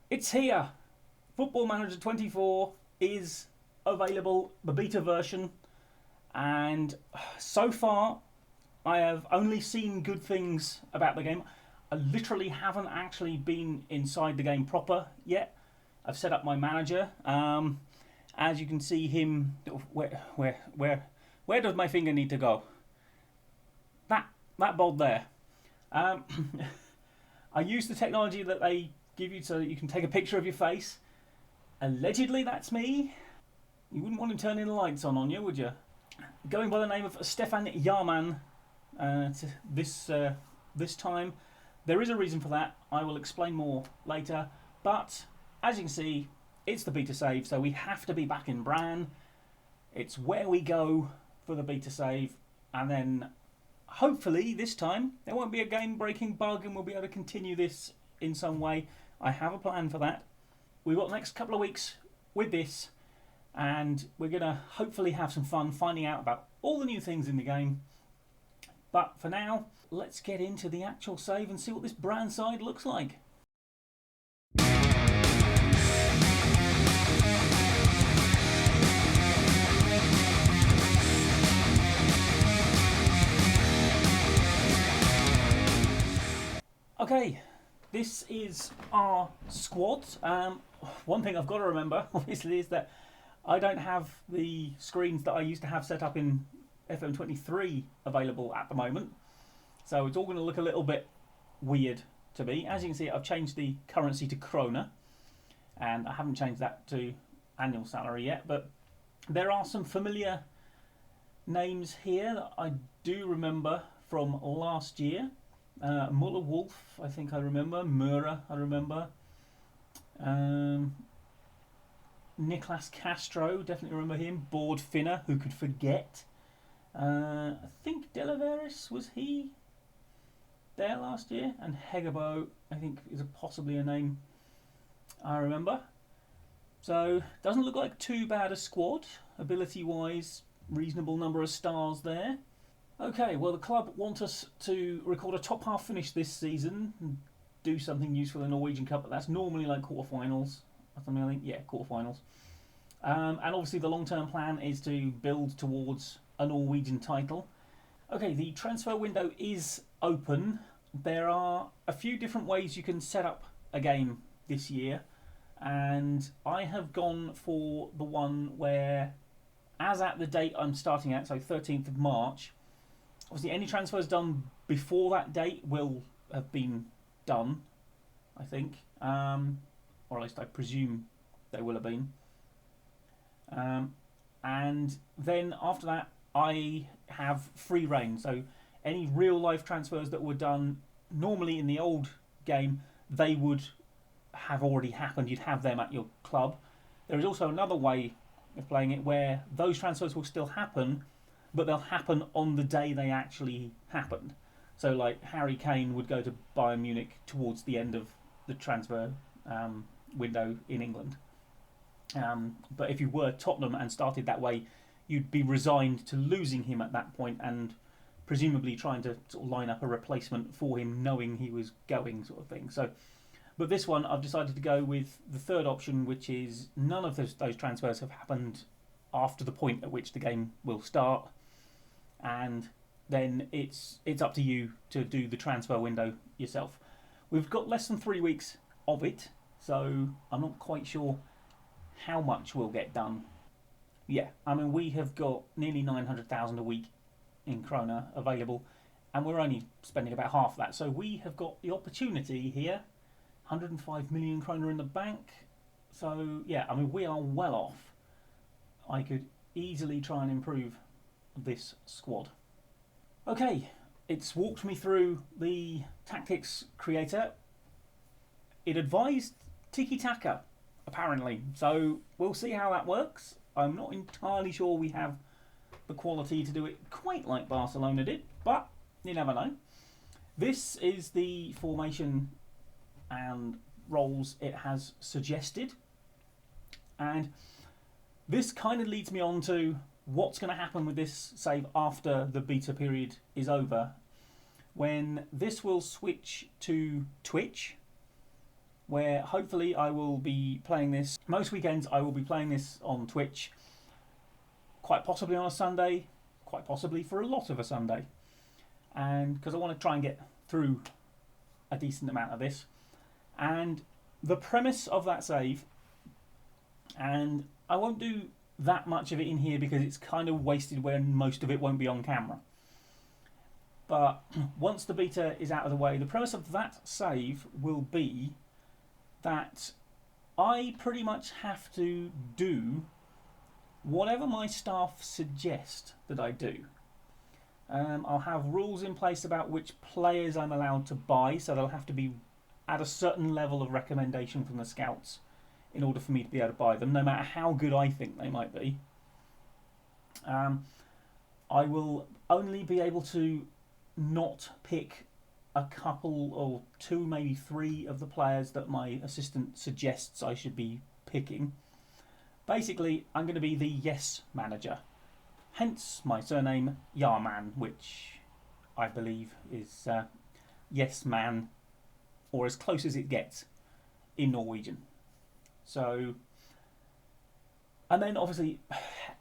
It's here. Football Manager 24 is available, the beta version, and so far I have only seen good things about the game. I literally haven't actually been inside the game proper yet. I've set up my manager. As you can see him, where does my finger need to go? That bolt there. Um, I use the technology that they give you so that you can take a picture of your face. Allegedly, that's me. You wouldn't want to turn in the lights on you, would you? Going by the name of Stefan Yarman this time. There is a reason for that. I will explain more later. But as you can see, it's the beta save, so we have to be back in Brann. It's where we go for the beta save, and then hopefully this time there won't be a game-breaking bug and we'll be able to continue this in some way. I have a plan for that. We've got the next couple of weeks with this, and we're going to hopefully have some fun finding out about all the new things in the game. But for now, let's get into the actual save and see what this Brann side looks like. Okay, this is our squad. One thing I've got to remember, obviously, is that I don't have the screens that I used to have set up in FM23 available at the moment. So it's all going to look a little bit weird to me. As you can see, I've changed the currency to krona, and I haven't changed that to annual salary yet, but there are some familiar names here that I do remember from last year. Muller Wolf, I think I remember. Mura, I remember. Niklas Castro, definitely remember him. Board Finner, who could forget. I think Delaveris, was he there last year? And Hegebo, I think, is possibly a name I remember. So, doesn't look like too bad a squad. Ability-wise, reasonable number of stars there. Okay, well, the club want us to record a top half finish this season and do something useful in the Norwegian Cup, but that's normally like quarterfinals or something, I think. Yeah, quarterfinals. And obviously, the long term plan is to build towards a Norwegian title. Okay, the transfer window is open. There are a few different ways you can set up a game this year, and I have gone for the one where, as at the date I'm starting at, so 13th of March, obviously any transfers done before that date will have been done, I think, or at least I presume they will have been. And then after that, I have free reign. So any real life transfers that were done normally in the old game, they would have already happened. You'd have them at your club. There is also another way of playing it where those transfers will still happen, but they'll happen on the day they actually happened. So like Harry Kane would go to Bayern Munich towards the end of the transfer window in England. But if you were Tottenham and started that way, you'd be resigned to losing him at that point and presumably trying to sort of line up a replacement for him, knowing he was going, sort of thing. So, but this one, I've decided to go with the third option, which is none of those transfers have happened after the point at which the game will start, and then it's up to you to do the transfer window yourself. We've got less than 3 weeks of it, so I'm not quite sure how much will get done. Yeah, I mean, we have got nearly 900,000 a week in krona available, and we're only spending about half that. So we have got the opportunity here, 105 million krona in the bank. So yeah, I mean, we are well off. I could easily try and improve this squad. Okay, it's walked me through the tactics creator. It advised tiki-taka, apparently. So we'll see how that works. I'm not entirely sure we have the quality to do it quite like Barcelona did, but you never know. This is the formation and roles it has suggested. And this kind of leads me on to what's going to happen with this save after the beta period is over, when this will switch to Twitch. where hopefully I will be playing this. Most weekends I will be playing this on Twitch, quite possibly on a Sunday, quite possibly for a lot of a Sunday. And because I want to try and get through a decent amount of this. And the premise of that save, and I won't do that much of it in here because it's kind of wasted when most of it won't be on camera. But once the beta is out of the way, the premise of that save will be that I pretty much have to do whatever my staff suggest that I do. I'll have rules in place about which players I'm allowed to buy, so they'll have to be at a certain level of recommendation from the scouts in order for me to be able to buy them, no matter how good I think they might be. I will only be able to not pick a couple or two, maybe three of the players that my assistant suggests I should be picking. Basically, I'm going to be the yes manager. Hence my surname, Yarman, which I believe is yes man, or as close as it gets in Norwegian. So, and then obviously,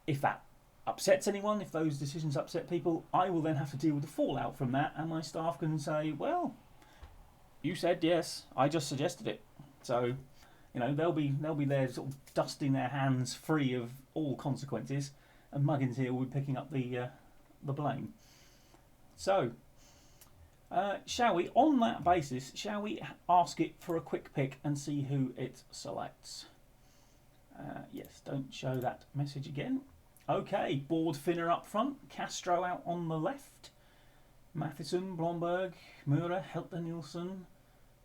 if that upsets anyone, if those decisions upset people, I will then have to deal with the fallout from that, and my staff can say, well, you said yes, I just suggested it. So, you know, they'll be there sort of dusting their hands free of all consequences, and Muggins here will be picking up the blame. So, shall we, on that basis, shall we ask it for a quick pick and see who it selects? Yes, don't show that message again. Okay, Board Finner up front, Castro out on the left, Matheson, Blomberg, Mura, Helter Nielsen,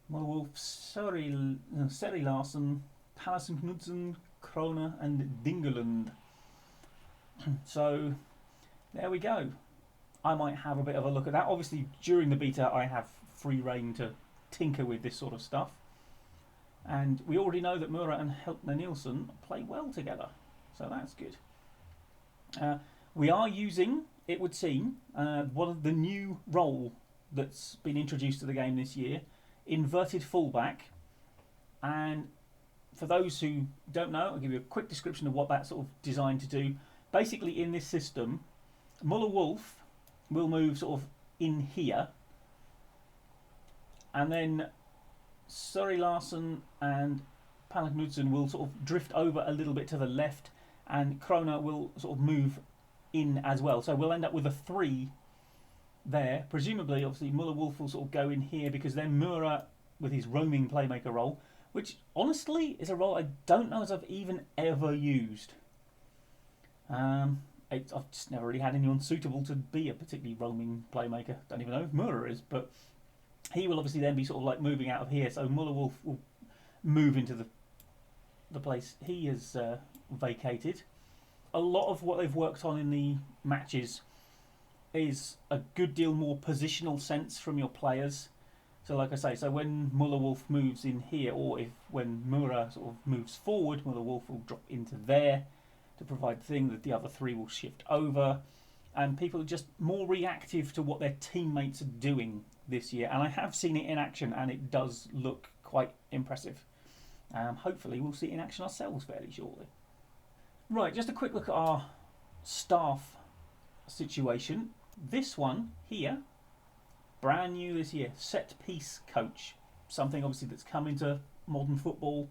Wolf, Seri Larsen, Pallison Knudsen, Krona and Dingeland. So, there we go. I might have a bit of a look at that. Obviously, during the beta, I have free reign to tinker with this sort of stuff. And we already know that Mura and Heltner Nielsen play well together. So that's good. We are using, it would seem, one of the new role that's been introduced to the game this year, inverted fullback. And for those who don't know, I'll give you a quick description of what that's sort of designed to do. Basically, in this system, Muller-Wolf will move sort of in here, and then Suri Larsen and Pallak Knudsen will sort of drift over a little bit to the left, and Krona will sort of move in as well. So we'll end up with a 3 there. Presumably, obviously, Muller-Wolf will sort of go in here, because then Mura, with his roaming playmaker role, which honestly is a role I don't know as I've even ever used. I've just never really had anyone suitable to be a particularly roaming playmaker. Don't even know if Muller is, but he will obviously then be sort of like moving out of here. So Muller-Wolf will move into the place he has vacated. A lot of what they've worked on in the matches is a good deal more positional sense from your players. So like I say, so when Muller-Wolf moves in here, or when Mura sort of moves forward, Muller-Wolf will drop into there to provide the thing that the other 3 will shift over, and people are just more reactive to what their teammates are doing this year. And I have seen it in action, and it does look quite impressive. Hopefully we'll see it in action ourselves fairly shortly. Right, just a quick look at our staff situation. This one here, brand new this year, set piece coach. Something obviously that's come into modern football,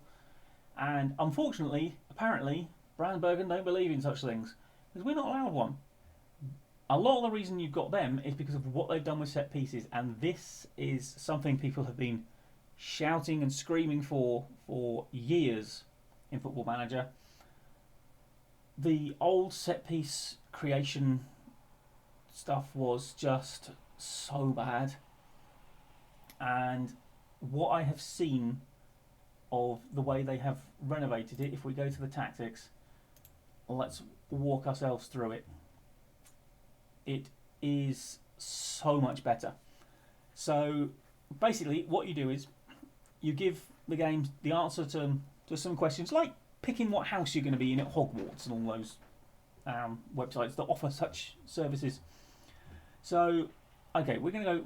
and unfortunately, apparently, Brann Bergen don't believe in such things, because we're not allowed one. A lot of the reason you've got them is because of what they've done with set pieces, and this is something people have been shouting and screaming for years in Football Manager. The old set piece creation stuff was just so bad, and what I have seen of the way they have renovated it, if we go to the tactics, let's walk ourselves through it. It is so much better. So basically what you do is you give the game the answer to some questions, like picking what house you're going to be in at Hogwarts and all those websites that offer such services. So okay, we're going to go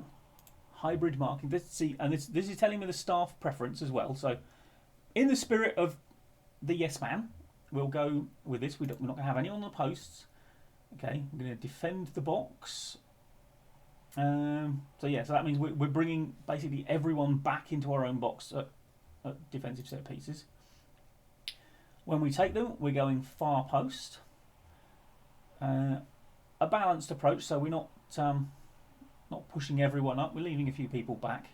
hybrid marking. This is telling me the staff preference as well. So in the spirit of the yes man, we'll go with this. We're not going to have any on the posts. Okay, we're going to defend the box. So that means we're bringing basically everyone back into our own box at defensive set pieces. When we take them, we're going far post. A balanced approach, so we're not pushing everyone up. We're leaving a few people back.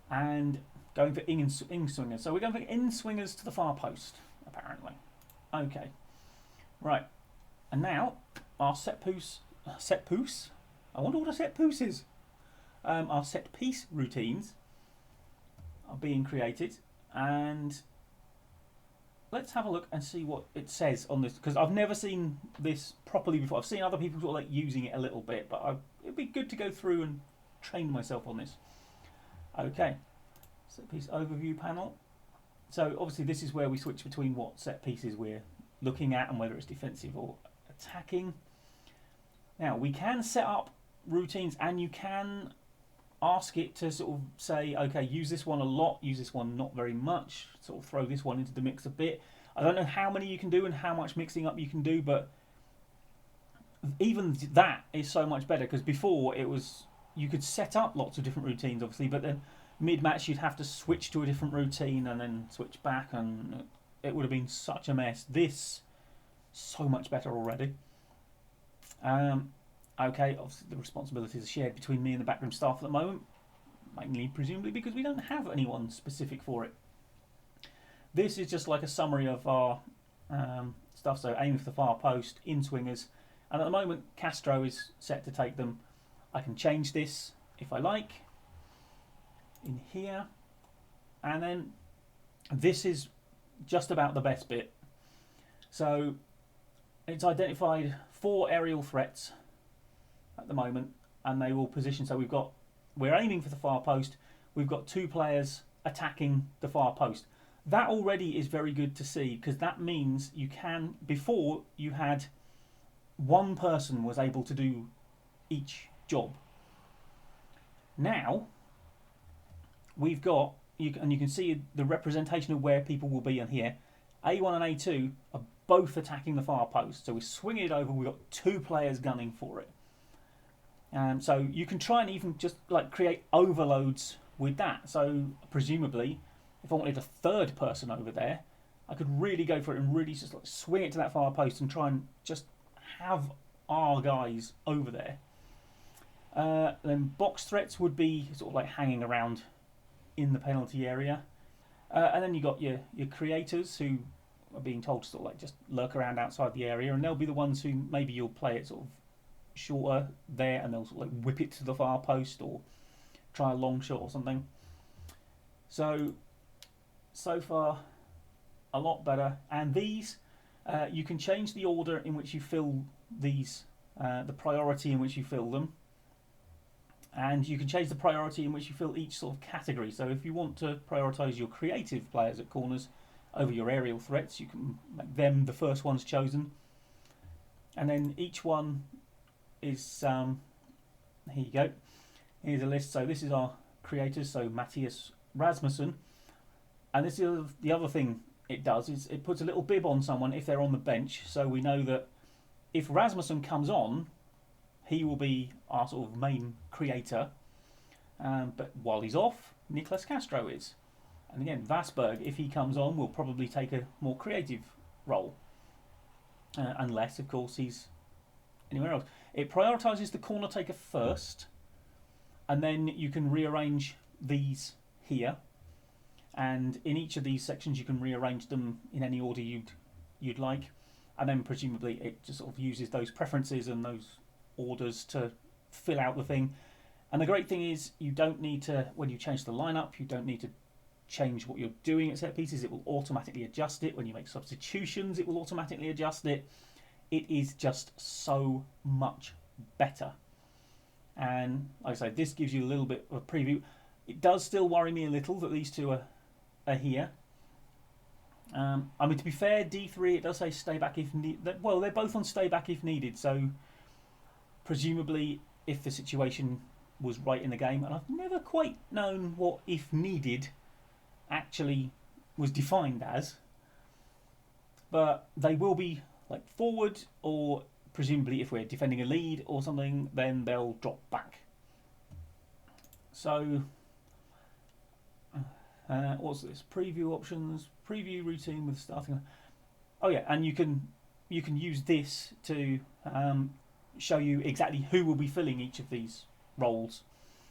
And going for in swingers. So we're going for in swingers to the far post, apparently. Okay. Right. And now our set piece. I wonder what a set piece is. Our set piece routines are being created, and let's have a look and see what it says on this, because I've never seen this properly before. I've seen other people sort of like using it a little bit, but it'd be good to go through and train myself on this. Okay, set piece overview panel. So obviously this is where we switch between what set pieces we're looking at and whether it's defensive or attacking. Now we can set up routines, and you can ask it to sort of say, okay, use this one a lot, use this one not very much, sort of throw this one into the mix a bit. I don't know how many you can do and how much mixing up you can do, but even that is so much better, because before it was, you could set up lots of different routines obviously, but then mid-match you'd have to switch to a different routine and then switch back, and it would have been such a mess. This, so much better already. Okay, obviously the responsibilities are shared between me and the backroom staff at the moment, mainly presumably because we don't have anyone specific for it. This is just like a summary of our stuff, so aiming for the far post, in swingers, and at the moment Castro is set to take them. I can change this if I like in here, and then this is just about the best bit. So it's identified 4 aerial threats at the moment, and they will position. So we're aiming for the far post. We've got 2 players attacking the far post. That already is very good to see, because that means you can. Before you had one person was able to do each job. Now we've got, and you can see the representation of where people will be in here. A1 and A2 are both attacking the far post, so we're swinging it over. We've got 2 players gunning for it. So you can try and even just like create overloads with that. So presumably, if I wanted a 3rd person over there, I could really go for it and really just like swing it to that far post and try and just have our guys over there. Then box threats would be sort of like hanging around in the penalty area. And then you got your creators who are being told to sort of like just lurk around outside the area, and they'll be the ones who maybe you'll play it sort of shorter there, and they'll sort of like whip it to the far post or try a long shot or something. So far a lot better. And these you can change the order in which you fill these, the priority in which you fill them, and you can change the priority in which you fill each sort of category. So if you want to prioritise your creative players at corners over your aerial threats, you can make them the first ones chosen, and then each one is here you go, here's a list. So this is our creators, so Matthias Rasmussen, and this is the other thing it does is it puts a little bib on someone if they're on the bench, so we know that if Rasmussen comes on, he will be our sort of main creator, but while he's off, Nicolas Castro is. And again, Vasberg, if he comes on, will probably take a more creative role, unless of course he's anywhere else. It prioritises the corner taker first, and then you can rearrange these here, and in each of these sections you can rearrange them in any order you'd like, and then presumably it just sort of uses those preferences and those orders to fill out the thing. And the great thing is you don't need to, when you change the lineup, you don't need to change what you're doing at set pieces. It will automatically adjust it. When you make substitutions, it will automatically adjust it. It is just so much better. And like I say, this gives you a little bit of a preview. It does still worry me a little that these 2 are here. I mean, to be fair, D3, it does say stay back if needed. Well, they're both on stay back if needed, so presumably if the situation was right in the game, and I've never quite known what if needed actually was defined as, but they will be like forward, or presumably if we're defending a lead or something, then they'll drop back. So what's this? Preview options, preview routine with starting. Oh yeah, and you can use this to show you exactly who will be filling each of these roles,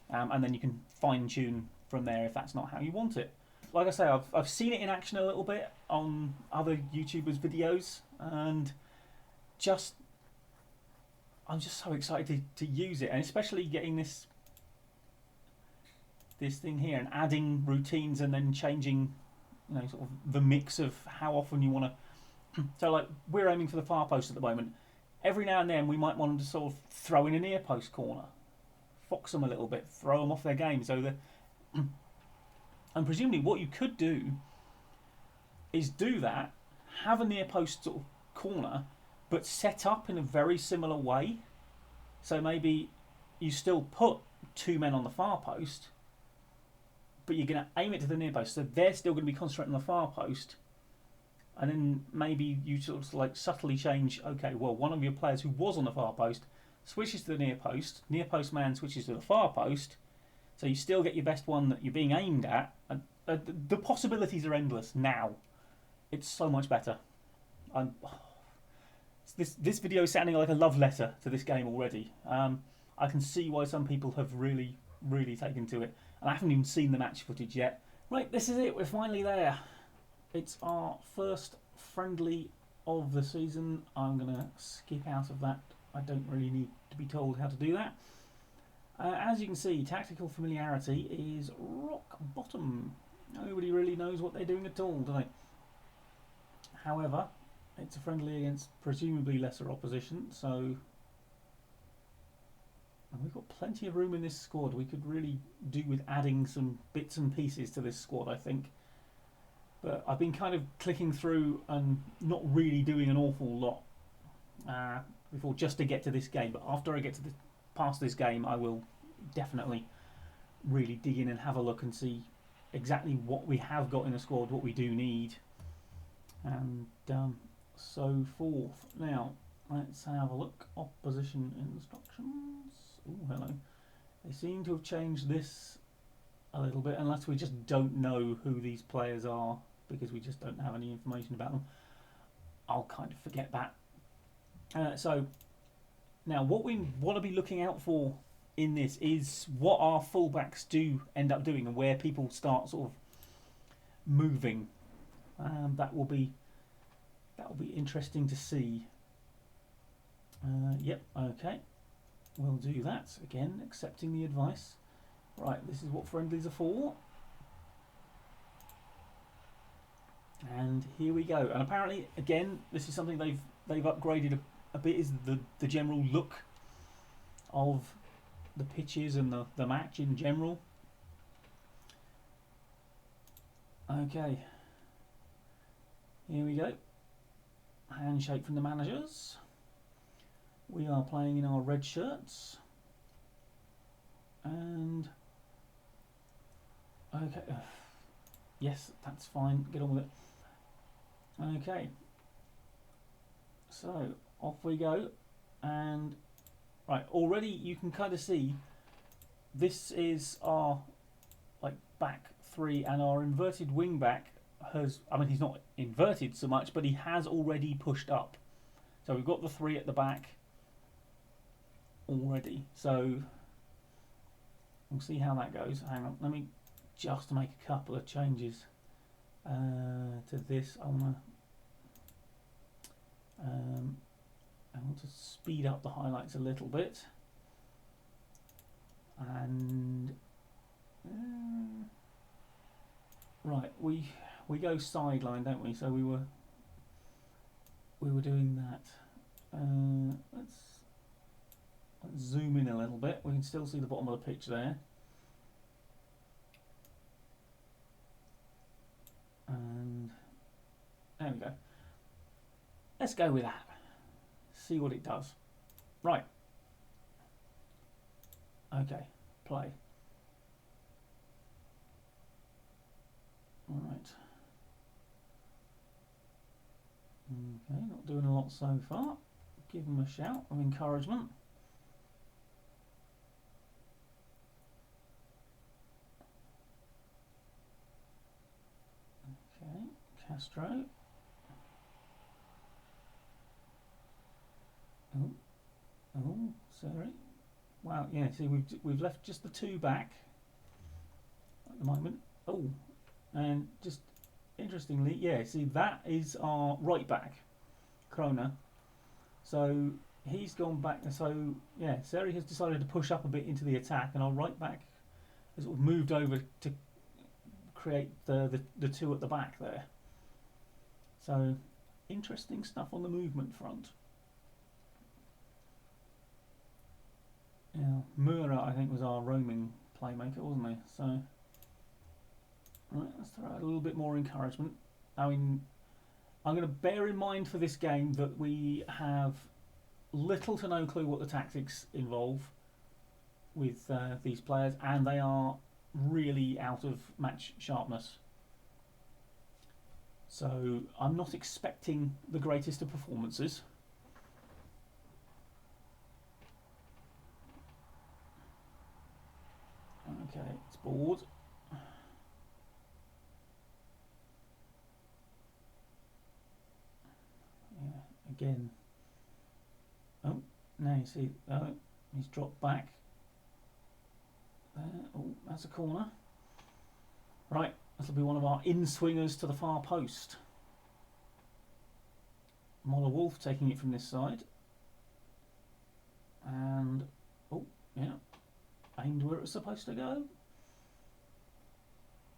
and then you can fine tune from there if that's not how you want it. Like I say, I've seen it in action a little bit on other YouTubers' videos, and I'm just so excited to use it, and especially getting this thing here and adding routines and then changing, sort of the mix of how often you want to. So like we're aiming for the far post at the moment. Every now and then we might want to sort of throw in a near post corner, fox them a little bit, throw them off their game. So that, and presumably what you could do is do that, have a near post sort of corner, but set up in a very similar way. So maybe you still put 2 men on the far post, but you're going to aim it to the near post, so they're still going to be concentrating on the far post. And then maybe you sort of like subtly change, okay, well, one of your players who was on the far post switches to the near post man switches to the far post, so you still get your best one that you're being aimed at. And the possibilities are endless now. It's so much better. This video is sounding like a love letter to this game already. I can see why some people have really, really taken to it. And I haven't even seen the match footage yet. Right, this is it. We're finally there. It's our first friendly of the season. I'm going to skip out of that. I don't really need to be told how to do that. As you can see, tactical familiarity is rock bottom. Nobody really knows what they're doing at all, do they? However, it's a friendly against presumably lesser opposition, so we've got plenty of room in this squad. We could really do with adding some bits and pieces to this squad, I think. But I've been kind of clicking through and not really doing an awful lot before, just to get to this game. But after I get to past this game, I will definitely really dig in and have a look and see exactly what we have got in the squad, what we do need, and so forth. Now, let's have a look. Opposition instructions. Oh, hello. They seem to have changed this a little bit, unless we just don't know who these players are, because we just don't have any information about them. I'll kind of forget that. So, now what we want to be looking out for in this is what our fullbacks do end up doing and where people start sort of moving. That will be interesting to see. Yep, okay. We'll do that. Again, accepting the advice. Right, this is what friendlies are for. And here we go. And apparently, again, this is something they've upgraded a bit, is the general look of the pitches and the match in general. Okay. Here we go. Handshake from the managers. We are playing in our red shirts. And okay, yes, that's fine. Get on with it. Okay, so off we go, and right, already you can kind of see this is our like back three, and our inverted wing back has, I mean, he's not inverted so much, but he has already pushed up. So we've got the three at the back already. So we'll see how that goes. Hang on, let me just make a couple of changes to this. I want to speed up the highlights a little bit, and right, we go sideline, don't we? So we were doing that. Let's zoom in a little bit. We can still see the bottom of the pitch there. And there we go. Let's go with that. See what it does. Right. Okay. Play. Alright. Okay, not doing a lot so far. Give them a shout of encouragement. Okay, Castro. Oh, sorry. Wow, yeah, see we've left just the two back at the moment. Oh, and just interestingly, yeah, see that is our right back, Krona. So he's gone back. So yeah, Seri has decided to push up a bit into the attack, and our right back has sort of moved over to create the two at the back there. So interesting stuff on the movement front. Yeah, Mura I think was our roaming playmaker, wasn't he? So right, let's throw out a little bit more encouragement. I mean, I'm going to bear in mind for this game that we have little to no clue what the tactics involve with these players, and they are really out of match sharpness. So I'm not expecting the greatest of performances. Okay, it's bored. Yeah, again. Oh, now you see, he's dropped back. There. Oh, that's a corner. Right, this will be one of our in-swingers to the far post. Moller Wolf taking it from this side. And, oh, yeah, aimed where it was supposed to go.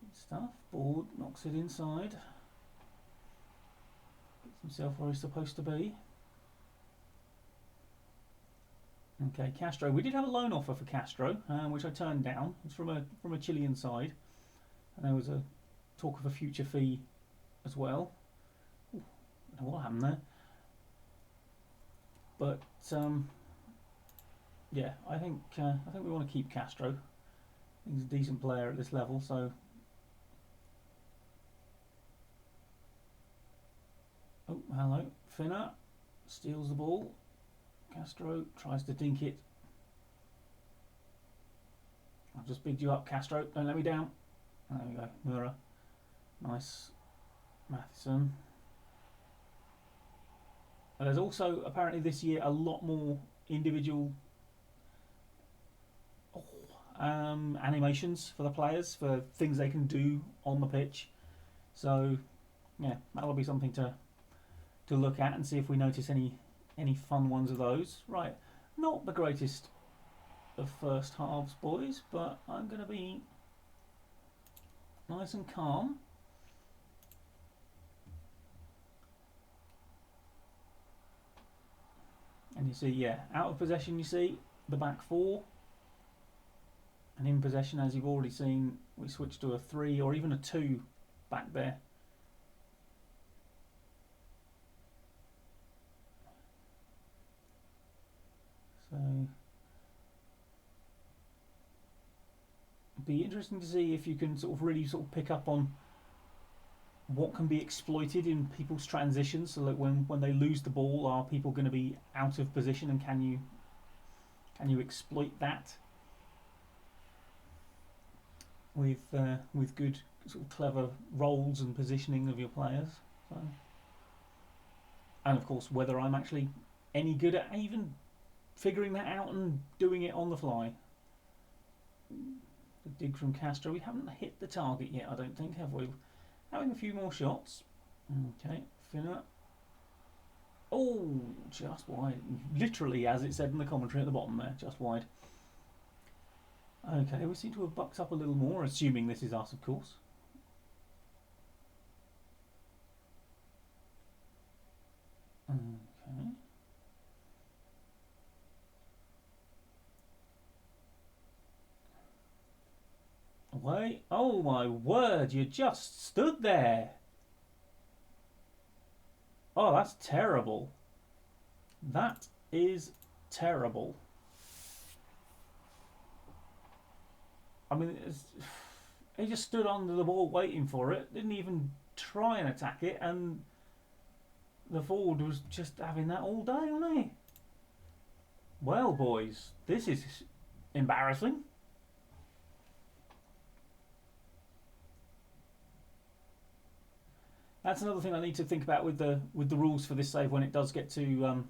Good stuff. Board knocks it inside. Gets himself where he's supposed to be. Okay, Castro. We did have a loan offer for Castro, which I turned down. It's from a Chilean side, and there was a talk of a future fee as well. Ooh, I don't know what happened there, but yeah, I think we want to keep Castro. He's a decent player at this level, so. Oh, hello, Finner steals the ball. Castro tries to dink it. I've just bigged you up, Castro. Don't let me down. There we go. Mura. Nice. Matheson. And there's also apparently this year a lot more individual animations for the players for things they can do on the pitch. So yeah, that'll be something to look at and see if we notice any fun ones of those. Right, not the greatest of first halves, boys, but I'm going to be nice and calm. And you see, yeah, out of possession, you see the back four, and in possession, as you've already seen, we switched to a 3 or even a 2 back there. So it'd be interesting to see if you can sort of really sort of pick up on what can be exploited in people's transitions. So that when they lose the ball, are people going to be out of position, and can you exploit that with good sort of clever roles and positioning of your players? So, and of course, whether I'm actually any good at even figuring that out and doing it on the fly. The dig from Castro. We haven't hit the target yet, I don't think, have we? Having a few more shots. Okay, Finner. Oh, just wide. Literally, as it said in the commentary at the bottom there, just wide. Okay, we seem to have bucked up a little more, assuming this is us, of course. Okay. Away. Oh my word, you just stood there. Oh, that's terrible. That is terrible. I mean, He just stood under the ball waiting for it, didn't even try and attack it, and the forward was just having that all day, wasn't he? Well, boys, this is embarrassing. That's another thing I need to think about with the rules for this save when it does get to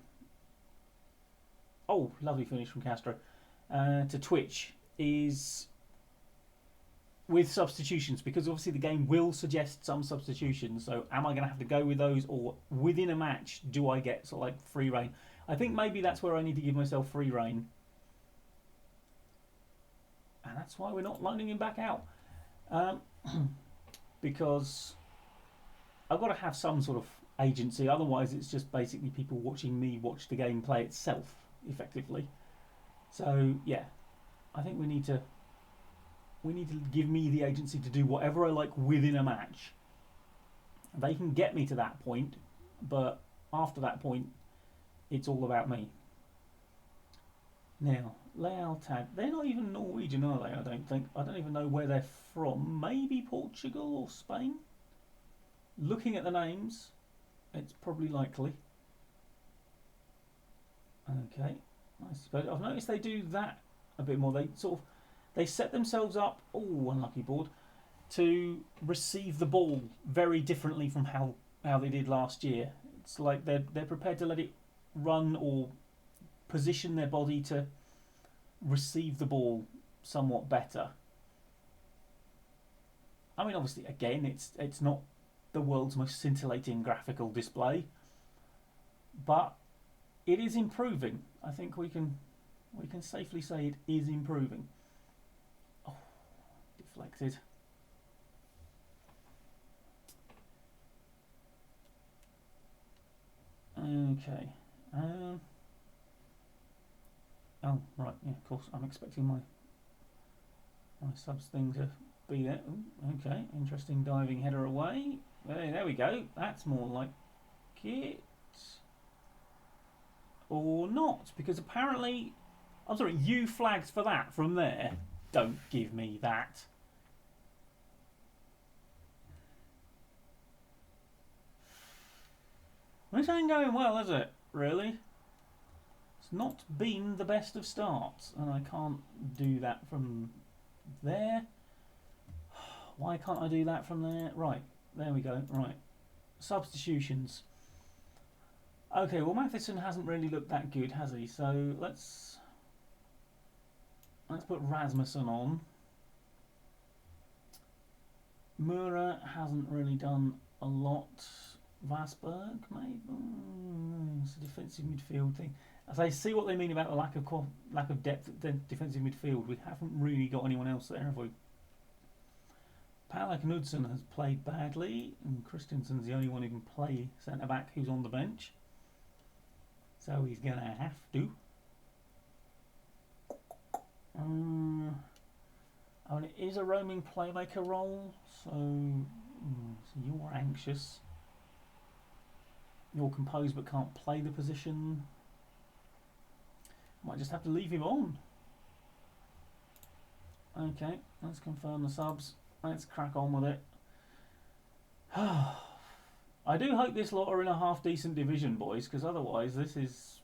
oh, lovely finish from Castro to Twitch, is with substitutions, because obviously the game will suggest some substitutions. So am I going to have to go with those, or within a match do I get sort of like free reign? I think maybe that's where I need to give myself free reign, and that's why we're not loaning him back out, because I've got to have some sort of agency. Otherwise, it's just basically people watching me watch the game play itself, effectively. So yeah, I think we need to give me the agency to do whatever I like within a match. They can get me to that point, but after that point, it's all about me. Now, Lealtad, they're not even Norwegian, are they? I don't think. I don't even know where they're from. Maybe Portugal or Spain? Looking at the names, it's probably likely. Okay, I suppose I've noticed they do that a bit more. They set themselves up, oh, unlucky board, to receive the ball very differently from how they did last year. It's like they're prepared to let it run or position their body to receive the ball somewhat better. I mean, obviously, again, it's not the world's most scintillating graphical display, but it is improving. I think we can safely say it is improving. Oh, deflected. Okay. Oh, right. Yeah, of course. I'm expecting my subs thing to be there. Ooh, okay. Interesting diving header away. There we go. That's more like it. Or not, because apparently... I'm sorry, you flagged for that from there. Don't give me that. This ain't going well, is it? Really? It's not been the best of starts, and I can't do that from there. Why can't I do that from there? Right, there we go. Right, substitutions. Okay, well, Matheson hasn't really looked that good, has he? So let's put Rasmussen on. Mura hasn't really done a lot. Vasberg, maybe. It's a defensive midfield thing. As I see what they mean about the lack of depth at defensive midfield, we haven't really got anyone else there, have we? Palak Knudsen has played badly, and Christensen's the only one who can play centre back who's on the bench. So he's gonna have to. Oh, and it is a roaming playmaker role, so you're anxious. You're composed but can't play the position. Might just have to leave him on. Okay, let's confirm the subs. Let's crack on with it. I do hope this lot are in a half decent division, boys, because otherwise this is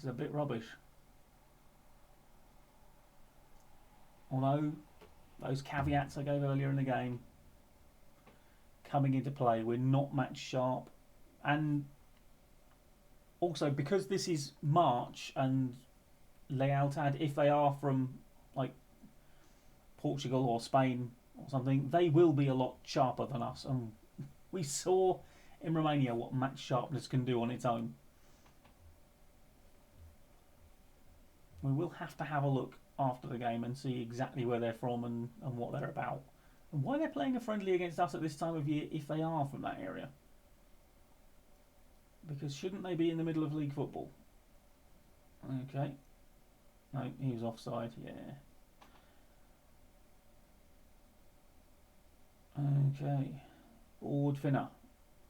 a bit rubbish. Although those caveats I gave earlier in the game coming into play, we're not match sharp, and also because this is March and Lealtad, if they are from like Portugal or Spain or something, they will be a lot sharper than us, and we saw in Romania what match sharpness can do on its own. We will have to have a look after the game and see exactly where they're from and what they're about, and why they're playing a friendly against us at this time of year if they are from that area. Because shouldn't they be in the middle of league football? Okay. No, he was offside, yeah. Okay. Board Finner.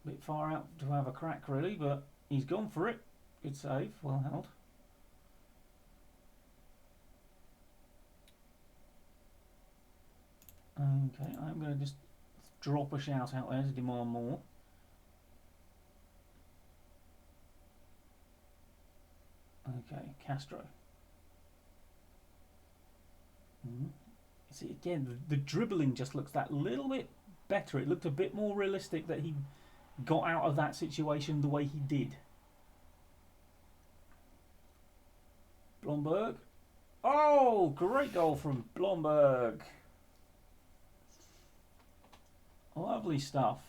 Bit far out to have a crack really, but he's gone for it. Good save, well held. Okay, I'm going to just drop a shout out there to demand more. Okay, Castro. See, again, the dribbling just looks that little bit better. It looked a bit more realistic that he got out of that situation the way he did. Blomberg. Oh, great goal from Blomberg. Lovely stuff.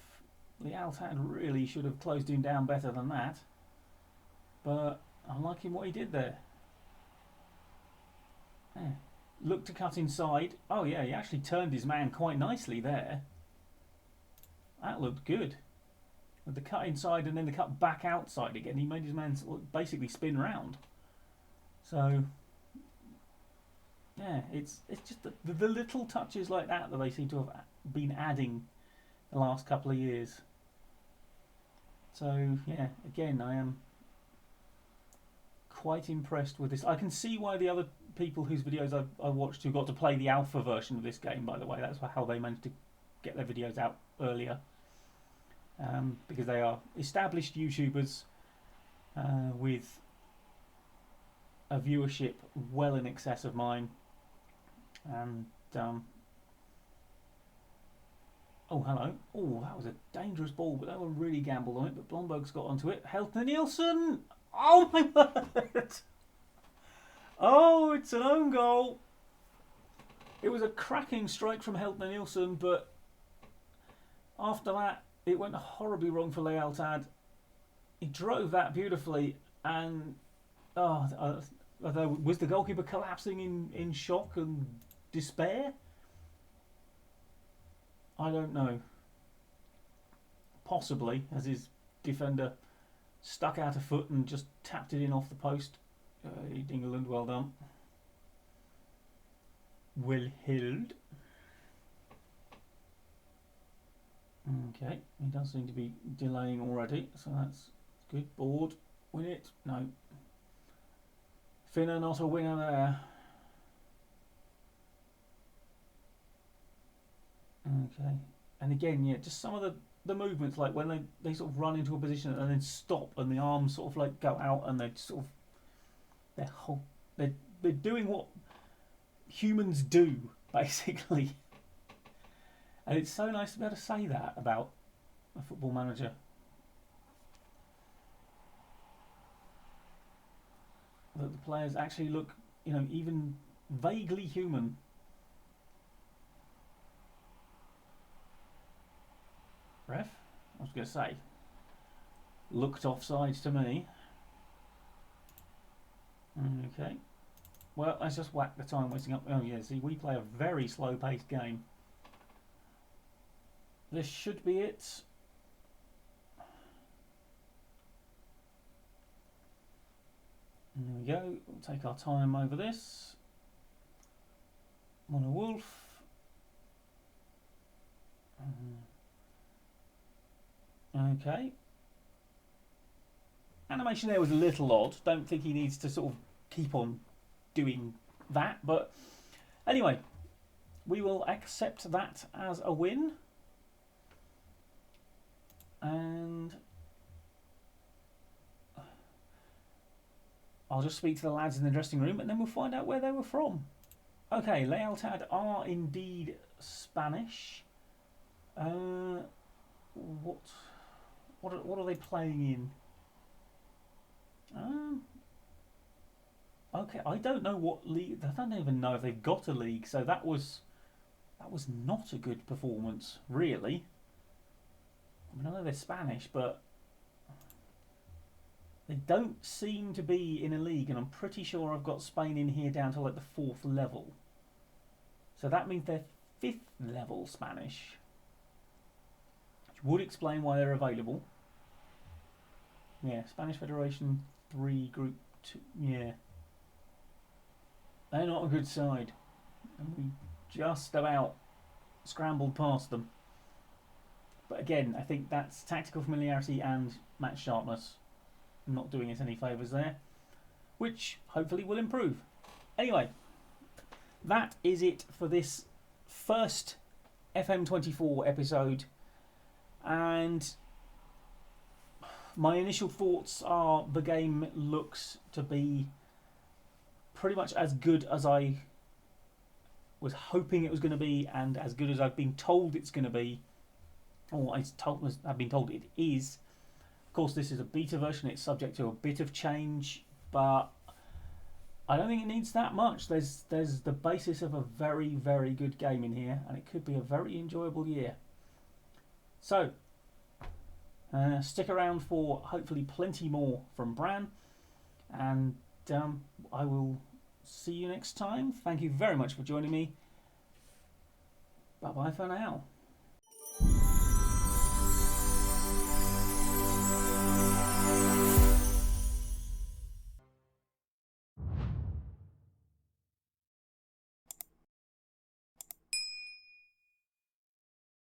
Lealtad really should have closed him down better than that. But I'm liking what he did there. Yeah. Looked to cut inside. Oh yeah, he actually turned his man quite nicely there. That looked good. With the cut inside and then the cut back outside again, he made his man basically spin round. So yeah, it's just the little touches like that they seem to have been adding the last couple of years. So yeah, again, I am quite impressed with this. I can see why the other people whose videos I watched who got to play the alpha version of this game, by the way, that's how they managed to get their videos out earlier. Because they are established YouTubers with a viewership well in excess of mine. And oh, hello. Oh, that was a dangerous ball, but they were really gambled on it. But Blomberg's got onto it. Heltner Nielsen. Oh my word! Oh, it's an own goal. It was a cracking strike from Heltner Nielsen, but after that, it went horribly wrong for Lealtad. He drove that beautifully, and was the goalkeeper collapsing in shock and despair? I don't know. Possibly, as his defender stuck out a foot and just tapped it in off the post. England, well done. Well held. Okay, he does seem to be delaying already, so that's good. Board, win it? No. Finner not a winner there. Okay, and again, yeah, just some of the movements, like when they sort of run into a position and then stop, and the arms sort of like go out, and they sort of they're doing what humans do basically. And it's so nice to be able to say that about a football manager. That the players actually look, even vaguely human. Ref? I was going to say, looked offside to me. Okay. Well, let's just whack the time wasting up. Oh yeah, see, we play a very slow-paced game. This should be it. There we go. We'll take our time over this. Mono Wolf. Okay. Animation there was a little odd. Don't think he needs to sort of keep on doing that. But anyway, we will accept that as a win. And I'll just speak to the lads in the dressing room and then we'll find out where they were from. Okay, Lealtad are indeed Spanish. What are they playing in? Okay, I don't know what league. I don't even know if they've got a league. So that was not a good performance, really. I mean, I know they're Spanish, but they don't seem to be in a league, and I'm pretty sure I've got Spain in here down to like the 4th level. So that means they're 5th level Spanish, which would explain why they're available. Yeah, Spanish Federation 3 Group 2. Yeah, they're not a good side, and we just about scrambled past them. But again, I think that's tactical familiarity and match sharpness not doing us any favours there, which hopefully will improve. Anyway, that is it for this first FM24 episode, and my initial thoughts are the game looks to be pretty much as good as I was hoping it was going to be, and as good as I've been told it's going to be, or I've been told it is. Of course, this is a beta version, it's subject to a bit of change, but I don't think it needs that much. There's the basis of a very, very good game in here, and it could be a very enjoyable year. So, stick around for hopefully plenty more from Brann, and I will see you next time. Thank you very much for joining me. Bye bye for now.